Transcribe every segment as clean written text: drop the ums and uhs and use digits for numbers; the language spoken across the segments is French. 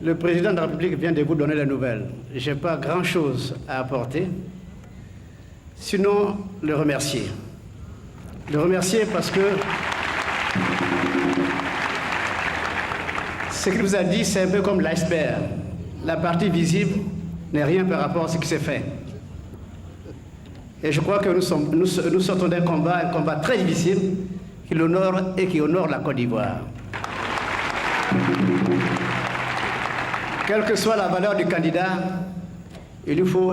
Le président de la République vient de vous donner la nouvelle. Je n'ai pas grand-chose à apporter, sinon le remercier. Le remercier parce que ce qu'il vous a dit, c'est un peu comme l'iceberg. La partie visible n'est rien par rapport à ce qui s'est fait. Et je crois que nous sortons d'un combat, un combat très difficile, qui l'honore et qui honore la Côte d'Ivoire. Quelle que soit la valeur du candidat, il nous faut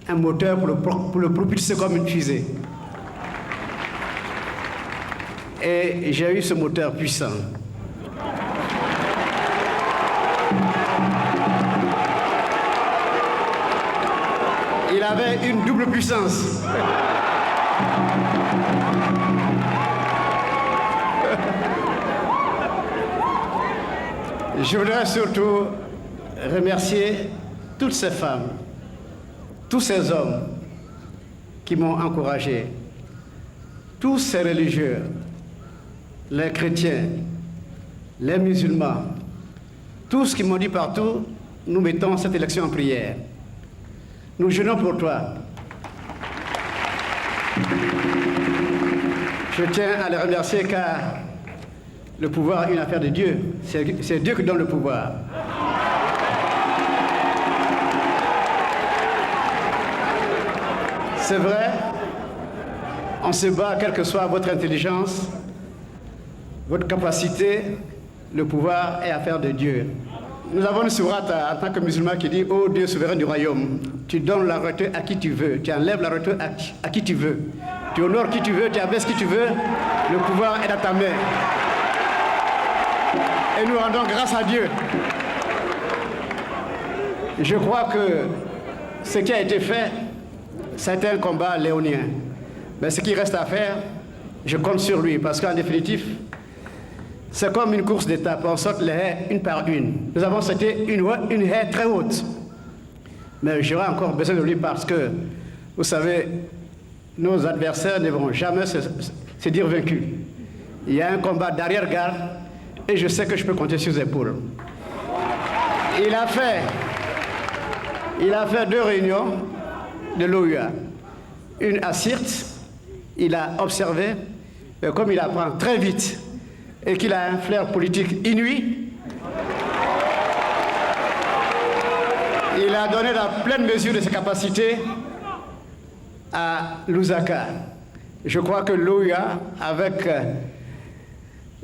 un moteur pour le propulser comme une fusée. Et j'ai eu ce moteur puissant. Il avait une double puissance. Je voudrais surtout remercier toutes ces femmes, tous ces hommes qui m'ont encouragé, tous ces religieux, les chrétiens, les musulmans, tous qui m'ont dit partout, nous mettons cette élection en prière. Nous jeûnons pour toi. Je tiens à les remercier car le pouvoir est une affaire de Dieu. C'est Dieu qui donne le pouvoir. C'est vrai, on se bat, quelle que soit votre intelligence, votre capacité, le pouvoir est affaire de Dieu. Nous avons une sourate en tant que musulmans qui dit « Ô Dieu souverain du royaume, tu donnes la retraite à qui tu veux, tu enlèves la retraite à qui tu veux, tu honores qui tu veux, tu abaisses qui tu veux, le pouvoir est dans ta main. » Et nous rendons grâce à Dieu. Je crois que ce qui a été fait, c'était un combat léonien. Mais ce qui reste à faire, je compte sur lui, parce qu'en définitive, c'est comme une course d'étapes, on saute les haies une par une. Nous avons sauté une haie très haute. Mais j'aurai encore besoin de lui parce que, vous savez, nos adversaires ne vont jamais se dire vaincus. Il y a un combat d'arrière-garde et je sais que je peux compter sur ses épaules. Il a fait 2 réunions de l'OUA. Une à Sirte, il a observé, et comme il apprend très vite, et qu'il a un flair politique inouï, il a donné la pleine mesure de ses capacités à Lusaka. Je crois que l'OUA, avec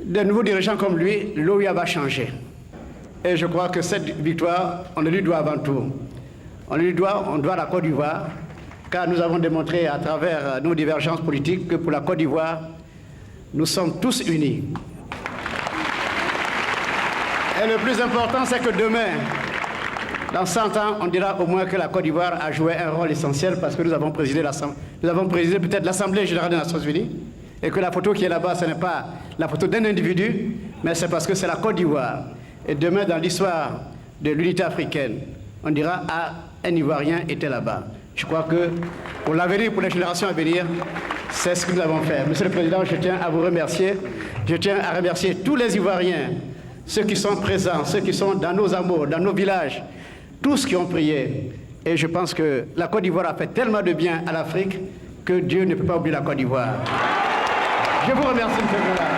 de nouveaux dirigeants comme lui, l'OUA va changer. Et je crois que cette victoire, on le lui doit avant tout. On doit à la Côte d'Ivoire, car nous avons démontré à travers nos divergences politiques que pour la Côte d'Ivoire, nous sommes tous unis. Et le plus important, c'est que demain, dans 100 ans, on dira au moins que la Côte d'Ivoire a joué un rôle essentiel parce que nous avons présidé peut-être l'Assemblée générale des Nations Unies et que la photo qui est là-bas, ce n'est pas la photo d'un individu, mais c'est parce que c'est la Côte d'Ivoire. Et demain, dans l'histoire de l'unité africaine, on dira « Ah, un Ivoirien était là-bas ». Je crois que pour l'avenir, pour les générations à venir, c'est ce que nous avons fait. Monsieur le Président, je tiens à vous remercier. Je tiens à remercier tous les Ivoiriens, ceux qui sont présents, ceux qui sont dans nos hameaux, dans nos villages, tous qui ont prié. Et je pense que la Côte d'Ivoire a fait tellement de bien à l'Afrique que Dieu ne peut pas oublier la Côte d'Ivoire. Je vous remercie, M. le Président.